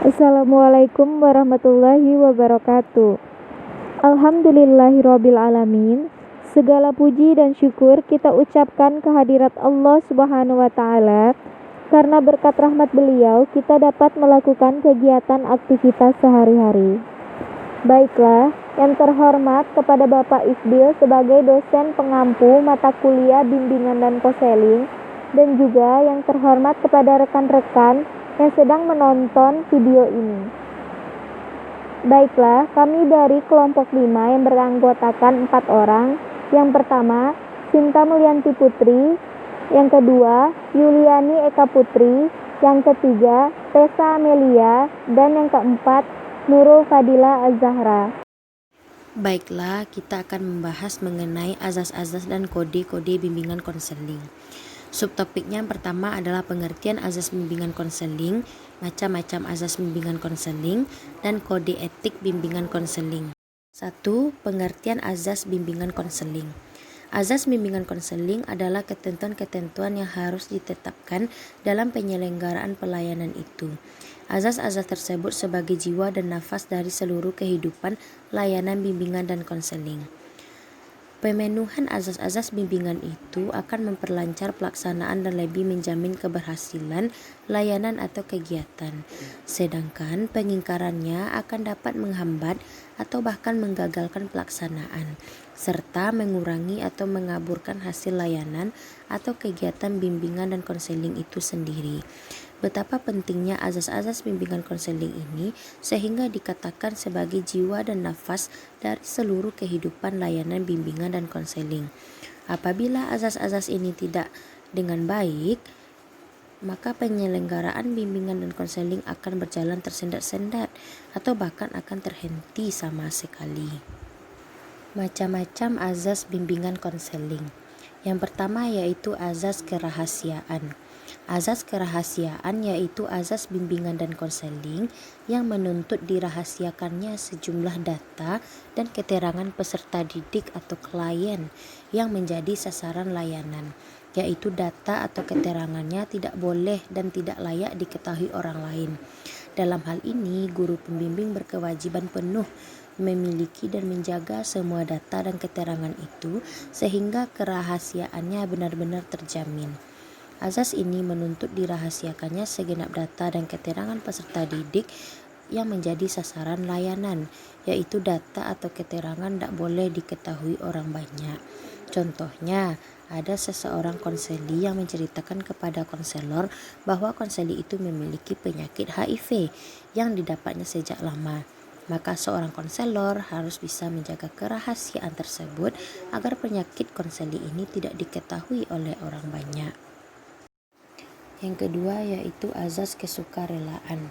Assalamualaikum warahmatullahi wabarakatuh. Alhamdulillahirabbil alamin. Segala puji dan syukur kita ucapkan kehadirat Allah Subhanahu wa taala karena berkat rahmat beliau kita dapat melakukan kegiatan aktivitas sehari-hari. Baiklah, yang terhormat kepada Bapak Isbil sebagai dosen pengampu mata kuliah bimbingan dan konseling, dan juga yang terhormat kepada rekan-rekan yang sedang menonton video ini. Baiklah, kami dari kelompok 5 yang beranggotakan 4 orang. Yang pertama, Sinta Mulyanti Putri. Yang kedua, Yuliani Eka Putri. Yang ketiga, Tessa Amelia. Dan yang keempat, Nurul Fadila Az-Zahra. Baiklah, kita akan membahas mengenai azas-azas dan kode-kode bimbingan konseling. Subtopiknya yang pertama adalah pengertian azas bimbingan konseling, macam-macam azas bimbingan konseling, dan kode etik bimbingan konseling. 1. Pengertian azas bimbingan konseling. Azas bimbingan konseling adalah ketentuan-ketentuan yang harus ditetapkan dalam penyelenggaraan pelayanan itu. Azas-azas tersebut sebagai jiwa dan nafas dari seluruh kehidupan layanan bimbingan dan konseling. Pemenuhan azas-azas bimbingan itu akan memperlancar pelaksanaan dan lebih menjamin keberhasilan layanan atau kegiatan. Sedangkan pengingkarannya akan dapat menghambat atau bahkan menggagalkan pelaksanaan, serta mengurangi atau mengaburkan hasil layanan atau kegiatan bimbingan dan konseling itu sendiri. Betapa pentingnya azas-azas bimbingan konseling ini sehingga dikatakan sebagai jiwa dan nafas dari seluruh kehidupan layanan bimbingan dan konseling. Apabila azas-azas ini tidak dengan baik, maka penyelenggaraan bimbingan dan konseling akan berjalan tersendat-sendat atau bahkan akan terhenti sama sekali. Macam-macam azas bimbingan konseling. Yang pertama yaitu azas kerahasiaan. Azas kerahasiaan yaitu azas bimbingan dan konseling yang menuntut dirahasiakannya sejumlah data dan keterangan peserta didik atau klien yang menjadi sasaran layanan, yaitu data atau keterangannya tidak boleh dan tidak layak diketahui orang lain. Dalam hal ini, guru pembimbing berkewajiban penuh memiliki dan menjaga semua data dan keterangan itu sehingga kerahasiaannya benar-benar terjamin. Azas ini menuntut dirahasiakannya segenap data dan keterangan peserta didik yang menjadi sasaran layanan, yaitu data atau keterangan tidak boleh diketahui orang banyak. Contohnya, ada seseorang konseli yang menceritakan kepada konselor bahwa konseli itu memiliki penyakit HIV yang didapatnya sejak lama. Maka seorang konselor harus bisa menjaga kerahasiaan tersebut agar penyakit konseli ini tidak diketahui oleh orang banyak. Yang kedua yaitu azas kesukarelaan.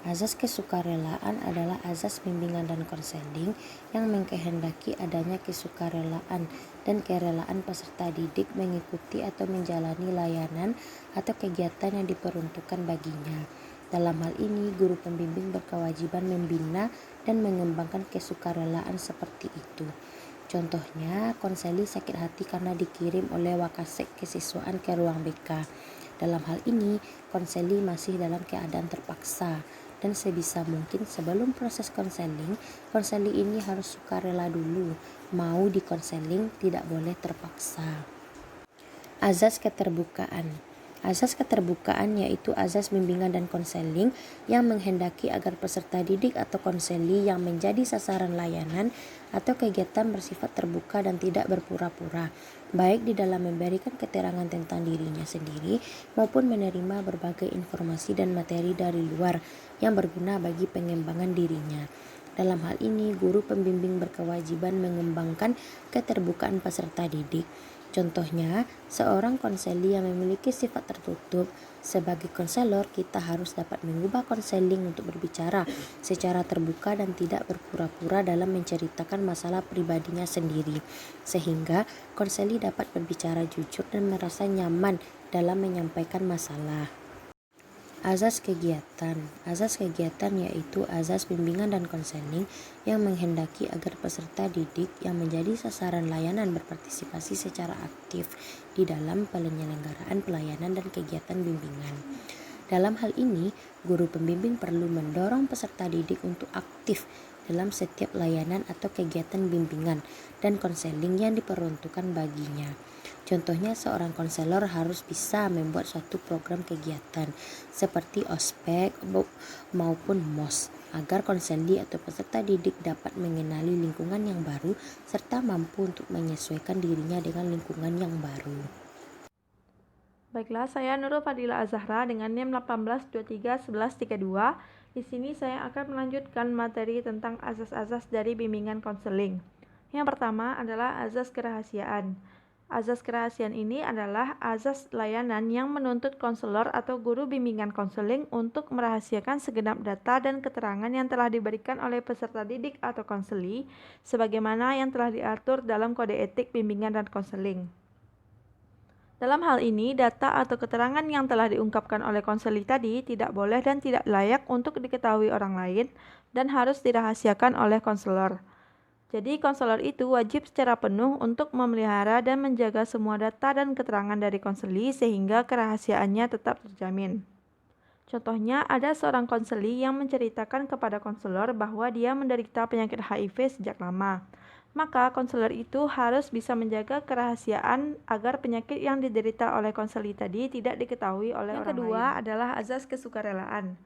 Azas kesukarelaan adalah azas bimbingan dan konseling yang mengkehendaki adanya kesukarelaan dan kerelaan peserta didik mengikuti atau menjalani layanan atau kegiatan yang diperuntukkan baginya. Dalam hal ini, guru pembimbing berkewajiban membina dan mengembangkan kesukarelaan seperti itu. Contohnya, konseli sakit hati karena dikirim oleh wakasek kesiswaan ke ruang BK. Dalam hal ini, konseli masih dalam keadaan terpaksa dan sebisa mungkin sebelum proses konseling, konseli ini harus sukarela dulu. Mau dikonseling tidak boleh terpaksa. Azas keterbukaan. Azas keterbukaan yaitu azas bimbingan dan konseling yang menghendaki agar peserta didik atau konseli yang menjadi sasaran layanan atau kegiatan bersifat terbuka dan tidak berpura-pura, baik di dalam memberikan keterangan tentang dirinya sendiri maupun menerima berbagai informasi dan materi dari luar yang berguna bagi pengembangan dirinya. Dalam hal ini, guru pembimbing berkewajiban mengembangkan keterbukaan peserta didik. Contohnya, seorang konseli yang memiliki sifat tertutup. Sebagai konselor, kita harus dapat mengubah konseling untuk berbicara secara terbuka dan tidak berpura-pura dalam menceritakan masalah pribadinya sendiri, sehingga konseli dapat berbicara jujur dan merasa nyaman dalam menyampaikan masalah. Azas kegiatan. Azas kegiatan yaitu azas bimbingan dan konseling yang menghendaki agar peserta didik yang menjadi sasaran layanan berpartisipasi secara aktif di dalam penyelenggaraan pelayanan dan kegiatan bimbingan. Dalam hal ini, guru pembimbing perlu mendorong peserta didik untuk aktif dalam setiap layanan atau kegiatan bimbingan dan konseling yang diperuntukkan baginya. Contohnya, seorang konselor harus bisa membuat suatu program kegiatan seperti ospek maupun MOS agar konseli atau peserta didik dapat mengenali lingkungan yang baru serta mampu untuk menyesuaikan dirinya dengan lingkungan yang baru. Baiklah, saya Nurul Fadila Azahra dengan NIM 18231132. Di sini saya akan melanjutkan materi tentang azas-azas dari bimbingan konseling. Yang pertama adalah azas kerahasiaan. Azas kerahasiaan ini adalah azas layanan yang menuntut konselor atau guru bimbingan konseling untuk merahasiakan segenap data dan keterangan yang telah diberikan oleh peserta didik atau konseli, sebagaimana yang telah diatur dalam Kode Etik Bimbingan dan Konseling. Dalam hal ini, data atau keterangan yang telah diungkapkan oleh konseli tadi tidak boleh dan tidak layak untuk diketahui orang lain dan harus dirahasiakan oleh konselor. Jadi, konselor itu wajib secara penuh untuk memelihara dan menjaga semua data dan keterangan dari konseli sehingga kerahasiaannya tetap terjamin. Contohnya, ada seorang konseli yang menceritakan kepada konselor bahwa dia menderita penyakit HIV sejak lama. Maka konselor itu harus bisa menjaga kerahasiaan agar penyakit yang diderita oleh konseli tadi tidak diketahui oleh orang lain. Yang kedua adalah azas kesukarelaan,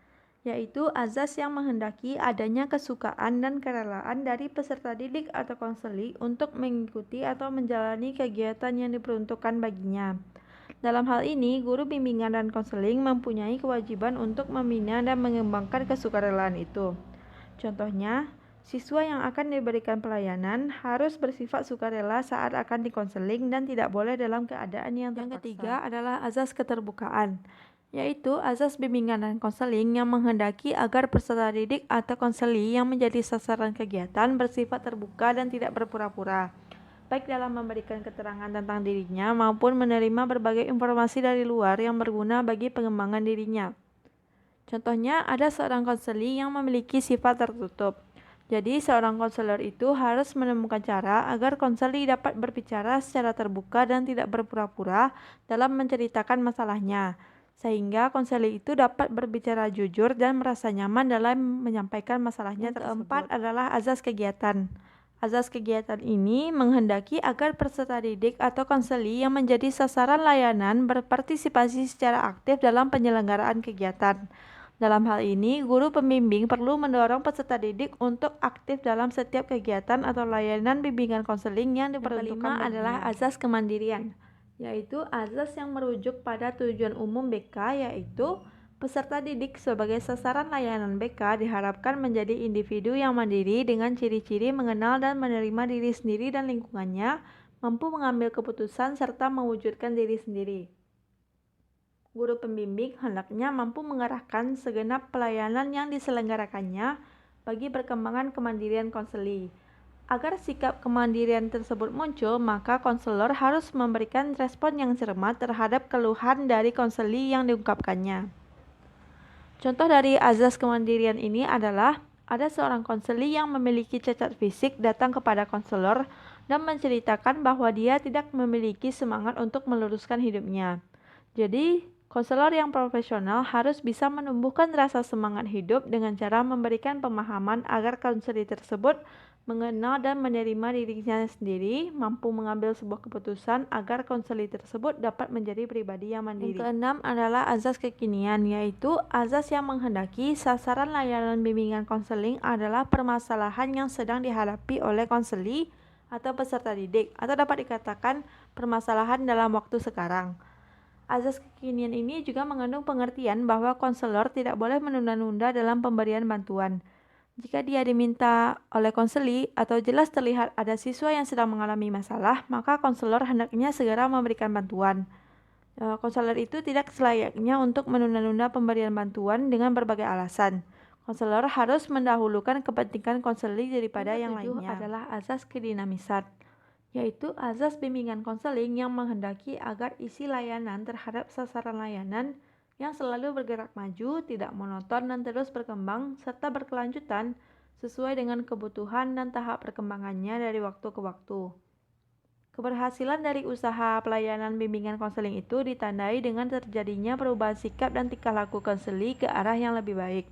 yaitu azas yang menghendaki adanya kesukaan dan kerelaan dari peserta didik atau konseli untuk mengikuti atau menjalani kegiatan yang diperuntukkan baginya. Dalam hal ini, guru bimbingan dan konseling mempunyai kewajiban untuk membina dan mengembangkan kesukarelaan itu. Contohnya, siswa yang akan diberikan pelayanan harus bersifat sukarela saat akan dikonseling dan tidak boleh dalam keadaan yang terpaksa. Yang ketiga adalah azas keterbukaan, yaitu azas bimbingan dan konseling yang menghendaki agar peserta didik atau konseli yang menjadi sasaran kegiatan bersifat terbuka dan tidak berpura-pura, baik dalam memberikan keterangan tentang dirinya maupun menerima berbagai informasi dari luar yang berguna bagi pengembangan dirinya. Contohnya, ada seorang konseli yang memiliki sifat tertutup. Jadi, seorang konselor itu harus menemukan cara agar konseli dapat berbicara secara terbuka dan tidak berpura-pura dalam menceritakan masalahnya, sehingga konseli itu dapat berbicara jujur dan merasa nyaman dalam menyampaikan masalahnya tersebut. Keempat adalah azas kegiatan. Azas kegiatan ini menghendaki agar peserta didik atau konseli yang menjadi sasaran layanan berpartisipasi secara aktif dalam penyelenggaraan kegiatan. Dalam hal ini, guru pembimbing perlu mendorong peserta didik untuk aktif dalam setiap kegiatan atau layanan bimbingan konseling yang diperuntukkan. Yang kelima adalah azas kemandirian, yaitu azas yang merujuk pada tujuan umum BK, yaitu peserta didik sebagai sasaran layanan BK diharapkan menjadi individu yang mandiri dengan ciri-ciri mengenal dan menerima diri sendiri dan lingkungannya, mampu mengambil keputusan serta mewujudkan diri sendiri. Guru pembimbing hendaknya mampu mengarahkan segenap pelayanan yang diselenggarakannya bagi perkembangan kemandirian konseli. Agar sikap kemandirian tersebut muncul, maka konselor harus memberikan respon yang cermat terhadap keluhan dari konseli yang diungkapkannya. Contoh dari azas kemandirian ini adalah ada seorang konseli yang memiliki cacat fisik datang kepada konselor dan menceritakan bahwa dia tidak memiliki semangat untuk meluruskan hidupnya. Jadi, konselor yang profesional harus bisa menumbuhkan rasa semangat hidup dengan cara memberikan pemahaman agar konseli tersebut mengenal dan menerima dirinya sendiri, mampu mengambil sebuah keputusan agar konseli tersebut dapat menjadi pribadi yang mandiri. Yang keenam adalah azas kekinian, yaitu azas yang menghendaki sasaran layanan bimbingan konseling adalah permasalahan yang sedang dihadapi oleh konseli atau peserta didik, atau dapat dikatakan permasalahan dalam waktu sekarang. Azas kekinian ini juga mengandung pengertian bahwa konselor tidak boleh menunda-nunda dalam pemberian bantuan. Jika dia diminta oleh konseli atau jelas terlihat ada siswa yang sedang mengalami masalah, maka konselor hendaknya segera memberikan bantuan. Konselor itu tidak selayaknya untuk menunda-nunda pemberian bantuan dengan berbagai alasan. Konselor harus mendahulukan kepentingan konseli daripada yang lainnya. Adalah azas kedinamisan, yaitu azas bimbingan konseling yang menghendaki agar isi layanan terhadap sasaran layanan yang selalu bergerak maju, tidak monoton dan terus berkembang, serta berkelanjutan sesuai dengan kebutuhan dan tahap perkembangannya dari waktu ke waktu. Keberhasilan dari usaha pelayanan bimbingan konseling itu ditandai dengan terjadinya perubahan sikap dan tingkah laku konseli ke arah yang lebih baik.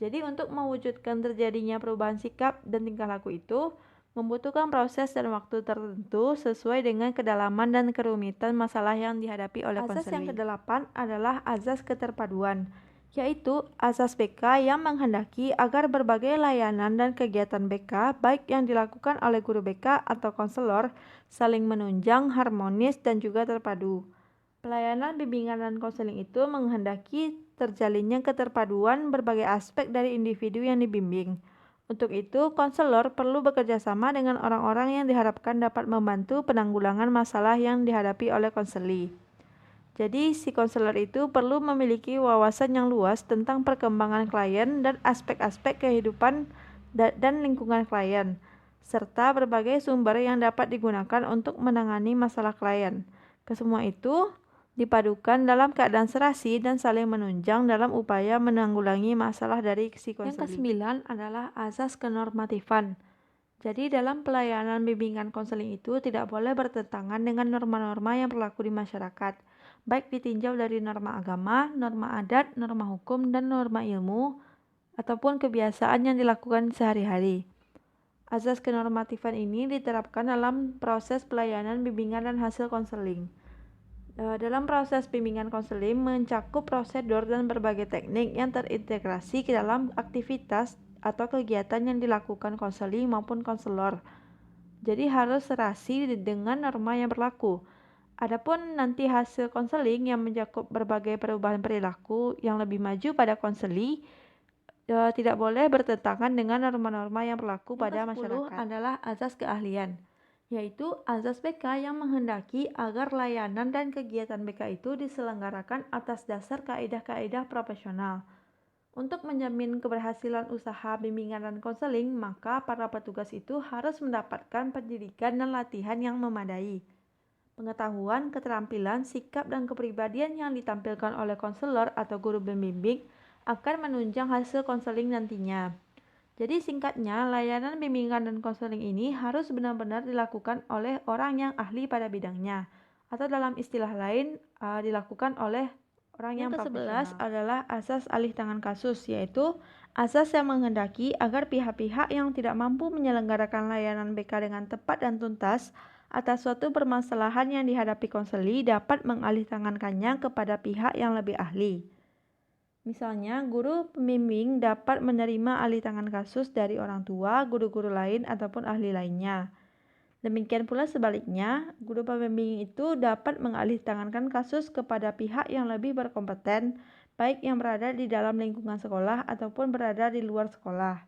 Jadi untuk mewujudkan terjadinya perubahan sikap dan tingkah laku itu membutuhkan proses dan waktu tertentu sesuai dengan kedalaman dan kerumitan masalah yang dihadapi oleh konseling. Azas yang kedelapan adalah azas keterpaduan, yaitu azas BK yang menghendaki agar berbagai layanan dan kegiatan BK baik yang dilakukan oleh guru BK atau konselor saling menunjang, harmonis, dan juga terpadu. Pelayanan bimbingan dan konseling itu menghendaki terjalinnya keterpaduan berbagai aspek dari individu yang dibimbing. Untuk itu, konselor perlu bekerja sama dengan orang-orang yang diharapkan dapat membantu penanggulangan masalah yang dihadapi oleh konseli. Jadi, si konselor itu perlu memiliki wawasan yang luas tentang perkembangan klien dan aspek-aspek kehidupan dan lingkungan klien, serta berbagai sumber yang dapat digunakan untuk menangani masalah klien. Kesemua itu dipadukan dalam keadaan serasi dan saling menunjang dalam upaya menanggulangi masalah dari si konseling. Yang kesembilan adalah azas kenormatifan. Jadi dalam pelayanan bimbingan konseling itu tidak boleh bertentangan dengan norma-norma yang berlaku di masyarakat, baik ditinjau dari norma agama, norma adat, norma hukum, dan norma ilmu, ataupun kebiasaan yang dilakukan sehari-hari. Azas kenormatifan ini diterapkan dalam proses pelayanan bimbingan dan hasil konseling. Dalam proses bimbingan konseling mencakup prosedur dan berbagai teknik yang terintegrasi ke dalam aktivitas atau kegiatan yang dilakukan konseling maupun konselor. Jadi harus serasi dengan norma yang berlaku. Adapun nanti hasil konseling yang mencakup berbagai perubahan perilaku yang lebih maju pada konseli tidak boleh bertentangan dengan norma-norma yang berlaku pada masyarakat. Adalah azas keahlian, yaitu azas BK yang menghendaki agar layanan dan kegiatan BK itu diselenggarakan atas dasar kaidah-kaidah profesional. Untuk menjamin keberhasilan usaha bimbingan dan konseling, maka para petugas itu harus mendapatkan pendidikan dan latihan yang memadai. Pengetahuan, keterampilan, sikap, dan kepribadian yang ditampilkan oleh konselor atau guru pembimbing akan menunjang hasil konseling nantinya. Jadi singkatnya, layanan bimbingan dan konseling ini harus benar-benar dilakukan oleh orang yang ahli pada bidangnya, atau dalam istilah lain dilakukan oleh orang yang profesional. Yang ke-11 adalah asas alih tangan kasus, yaitu asas yang menghendaki agar pihak-pihak yang tidak mampu menyelenggarakan layanan BK dengan tepat dan tuntas atas suatu permasalahan yang dihadapi konseli dapat mengalihtangankannya kepada pihak yang lebih ahli. Misalnya, guru pembimbing dapat menerima alih tangan kasus dari orang tua, guru-guru lain, ataupun ahli lainnya. Demikian pula sebaliknya, guru pembimbing itu dapat mengalihtangankan kasus kepada pihak yang lebih berkompeten, baik yang berada di dalam lingkungan sekolah ataupun berada di luar sekolah.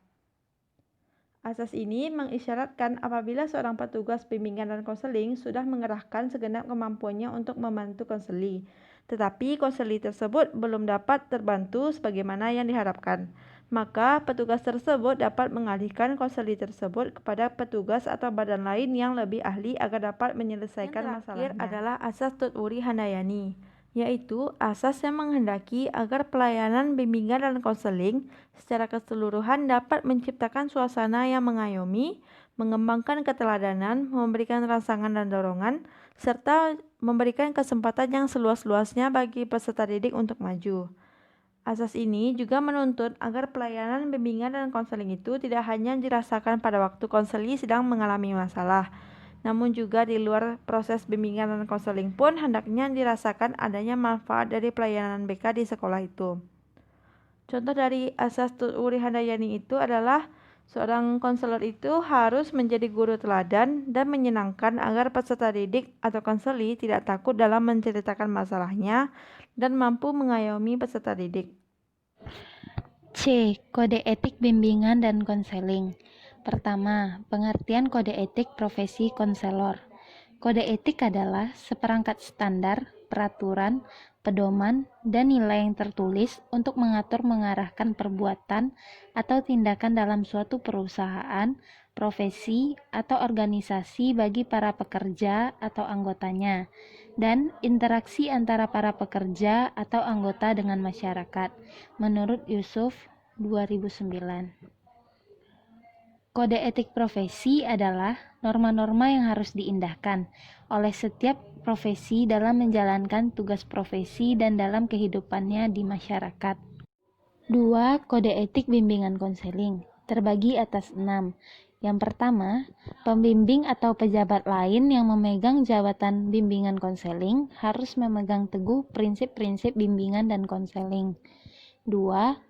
Asas ini mengisyaratkan apabila seorang petugas bimbingan dan konseling sudah mengerahkan segenap kemampuannya untuk membantu konseli, tetapi konseli tersebut belum dapat terbantu sebagaimana yang diharapkan, maka petugas tersebut dapat mengalihkan konseli tersebut kepada petugas atau badan lain yang lebih ahli agar dapat menyelesaikan masalahnya. Yang terakhir adalah asas Tutwuri Handayani, yaitu asas yang menghendaki agar pelayanan bimbingan dan konseling secara keseluruhan dapat menciptakan suasana yang mengayomi, mengembangkan keteladanan, memberikan rangsangan dan dorongan, serta memberikan kesempatan yang seluas-luasnya bagi peserta didik untuk maju. Asas ini juga menuntut agar pelayanan bimbingan dan konseling itu tidak hanya dirasakan pada waktu konseli sedang mengalami masalah, namun juga di luar proses bimbingan dan konseling pun hendaknya dirasakan adanya manfaat dari pelayanan BK di sekolah itu. Contoh dari asas Tutwuri Handayani itu adalah seorang konselor itu harus menjadi guru teladan dan menyenangkan agar peserta didik atau konseli tidak takut dalam menceritakan masalahnya dan mampu mengayomi peserta didik. C. Kode etik bimbingan dan konseling. Pertama, pengertian kode etik profesi konselor. Kode etik adalah seperangkat standar, peraturan, pedoman, dan nilai yang tertulis untuk mengatur mengarahkan perbuatan atau tindakan dalam suatu perusahaan, profesi, atau organisasi bagi para pekerja atau anggotanya, dan interaksi antara para pekerja atau anggota dengan masyarakat, menurut Yusuf 2009. Kode etik profesi adalah norma-norma yang harus diindahkan oleh setiap profesi dalam menjalankan tugas profesi dan dalam kehidupannya di masyarakat. 2. Kode etik bimbingan konseling terbagi atas 6. Yang pertama, pembimbing atau pejabat lain yang memegang jabatan bimbingan konseling harus memegang teguh prinsip-prinsip bimbingan dan konseling. 2.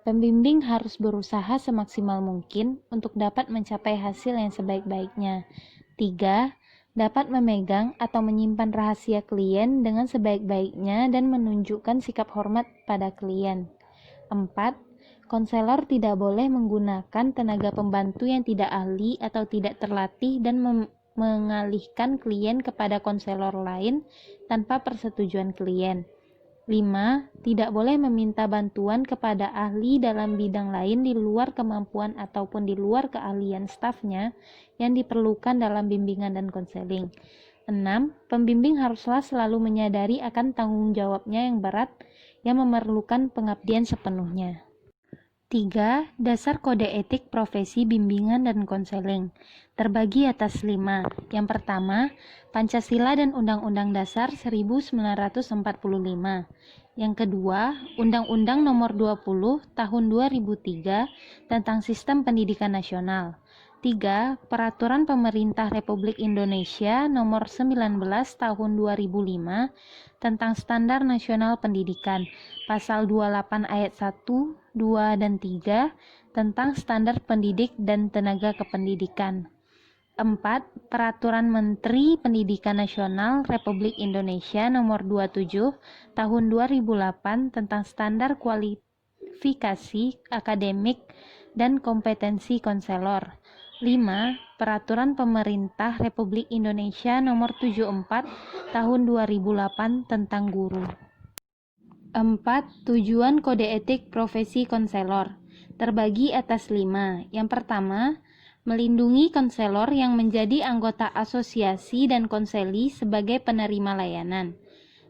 Pembimbing harus berusaha semaksimal mungkin untuk dapat mencapai hasil yang sebaik-baiknya. 3. Dapat memegang atau menyimpan rahasia klien dengan sebaik-baiknya dan menunjukkan sikap hormat pada klien. 4. Konselor tidak boleh menggunakan tenaga pembantu yang tidak ahli atau tidak terlatih dan mengalihkan klien kepada konselor lain tanpa persetujuan klien. 5. Tidak boleh meminta bantuan kepada ahli dalam bidang lain di luar kemampuan ataupun di luar keahlian stafnya yang diperlukan dalam bimbingan dan konseling. 6. Pembimbing haruslah selalu menyadari akan tanggung jawabnya yang berat yang memerlukan pengabdian sepenuhnya. 3. Dasar kode etik profesi bimbingan dan konseling terbagi atas 5. Yang pertama, Pancasila dan Undang-Undang Dasar 1945. Yang kedua, Undang-Undang Nomor 20 Tahun 2003 tentang Sistem Pendidikan Nasional. 3. Peraturan Pemerintah Republik Indonesia Nomor 19 Tahun 2005 tentang Standar Nasional Pendidikan, Pasal 28 Ayat 1, 2, dan 3 tentang Standar Pendidik dan Tenaga Kependidikan. 4. Peraturan Menteri Pendidikan Nasional Republik Indonesia Nomor 27 Tahun 2008 tentang Standar Kualifikasi Akademik dan Kompetensi Konselor. 5. Peraturan Pemerintah Republik Indonesia Nomor 74 Tahun 2008 tentang Guru. 4. Tujuan kode etik profesi konselor terbagi atas 5. Yang pertama, melindungi konselor yang menjadi anggota asosiasi dan konseli sebagai penerima layanan.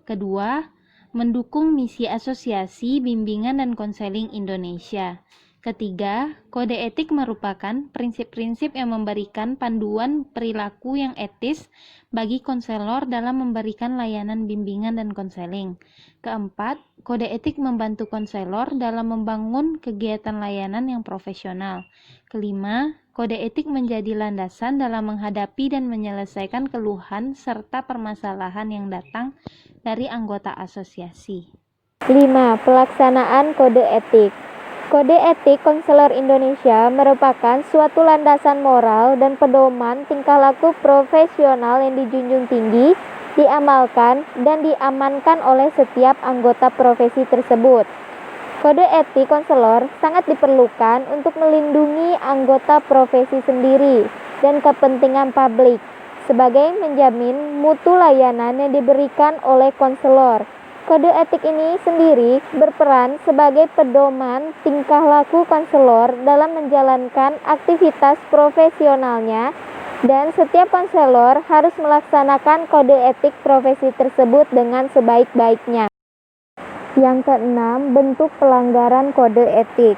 Kedua, mendukung misi asosiasi bimbingan dan konseling Indonesia. Ketiga, kode etik merupakan prinsip-prinsip yang memberikan panduan perilaku yang etis bagi konselor dalam memberikan layanan bimbingan dan konseling. Keempat, kode etik membantu konselor dalam membangun kegiatan layanan yang profesional. Kelima, kode etik menjadi landasan dalam menghadapi dan menyelesaikan keluhan serta permasalahan yang datang dari anggota asosiasi. 5. Pelaksanaan kode etik. Kode etik konselor Indonesia merupakan suatu landasan moral dan pedoman tingkah laku profesional yang dijunjung tinggi, diamalkan, dan diamankan oleh setiap anggota profesi tersebut. Kode etik konselor sangat diperlukan untuk melindungi anggota profesi sendiri dan kepentingan publik, sebagai menjamin mutu layanan yang diberikan oleh konselor. Kode etik ini sendiri berperan sebagai pedoman tingkah laku konselor dalam menjalankan aktivitas profesionalnya, dan setiap konselor harus melaksanakan kode etik profesi tersebut dengan sebaik-baiknya. Yang keenam, bentuk pelanggaran kode etik.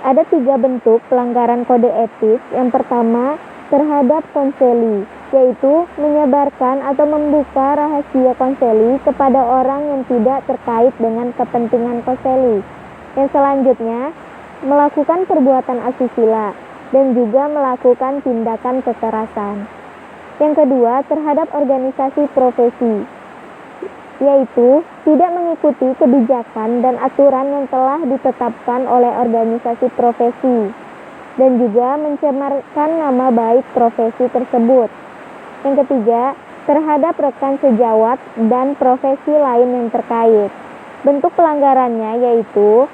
Ada 3 bentuk pelanggaran kode etik. Yang pertama, terhadap konseli, yaitu menyebarkan atau membuka rahasia konseli kepada orang yang tidak terkait dengan kepentingan konseli. Yang selanjutnya, melakukan perbuatan asusila dan juga melakukan tindakan kekerasan. Yang kedua, terhadap organisasi profesi, yaitu tidak mengikuti kebijakan dan aturan yang telah ditetapkan oleh organisasi profesi dan juga mencemarkan nama baik profesi tersebut. Yang ketiga, terhadap rekan sejawat dan profesi lain yang terkait. Bentuk pelanggarannya yaitu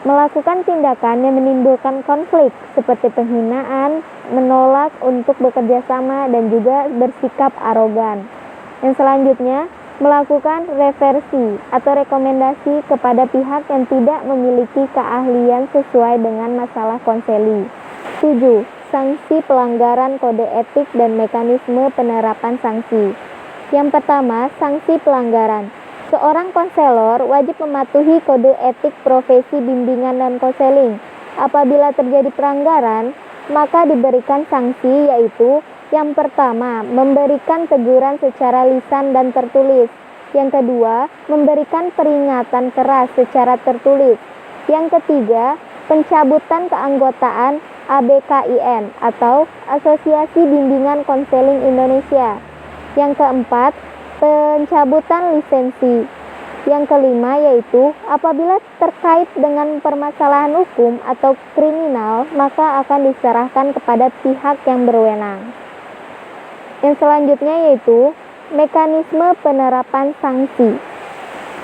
melakukan tindakan yang menimbulkan konflik seperti penghinaan, menolak untuk bekerja sama, dan juga bersikap arogan. Yang selanjutnya, melakukan reversi atau rekomendasi kepada pihak yang tidak memiliki keahlian sesuai dengan masalah konseli. 7. Sanksi pelanggaran kode etik dan mekanisme penerapan sanksi. Yang pertama, sanksi pelanggaran. Seorang konselor wajib mematuhi kode etik profesi bimbingan dan konseling. Apabila terjadi pelanggaran, maka diberikan sanksi, yaitu yang pertama, memberikan teguran secara lisan dan tertulis. Yang kedua, memberikan peringatan keras secara tertulis. Yang ketiga, pencabutan keanggotaan ABKIN atau Asosiasi Bimbingan Konseling Indonesia. Yang keempat, pencabutan lisensi. Yang kelima yaitu apabila terkait dengan permasalahan hukum atau kriminal, maka akan diserahkan kepada pihak yang berwenang. Yang selanjutnya yaitu mekanisme penerapan sanksi.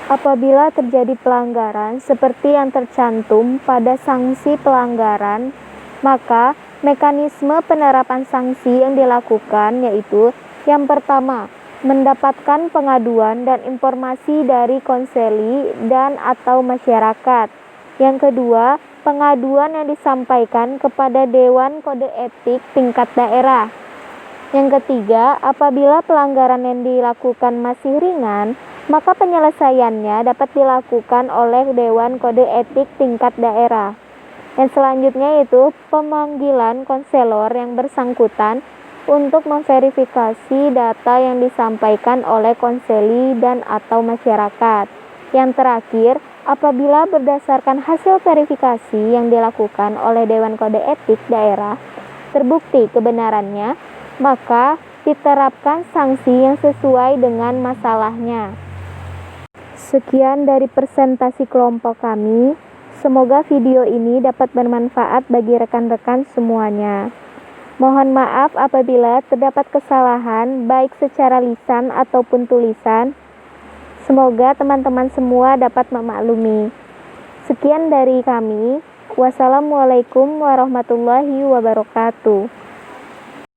Apabila terjadi pelanggaran seperti yang tercantum pada sanksi pelanggaran, maka mekanisme penerapan sanksi yang dilakukan yaitu yang pertama, mendapatkan pengaduan dan informasi dari konseli dan atau masyarakat. Yang kedua, pengaduan yang disampaikan kepada Dewan Kode Etik tingkat daerah. Yang ketiga, apabila pelanggaran yang dilakukan masih ringan, maka penyelesaiannya dapat dilakukan oleh Dewan Kode Etik tingkat daerah. Yang selanjutnya yaitu pemanggilan konselor yang bersangkutan untuk memverifikasi data yang disampaikan oleh konseli dan atau masyarakat. Yang terakhir, apabila berdasarkan hasil verifikasi yang dilakukan oleh Dewan Kode Etik daerah terbukti kebenarannya, maka diterapkan sanksi yang sesuai dengan masalahnya. Sekian dari presentasi kelompok kami. Semoga video ini dapat bermanfaat bagi rekan-rekan semuanya. Mohon maaf apabila terdapat kesalahan baik secara lisan ataupun tulisan. Semoga teman-teman semua dapat memaklumi. Sekian dari kami. Wassalamualaikum warahmatullahi wabarakatuh.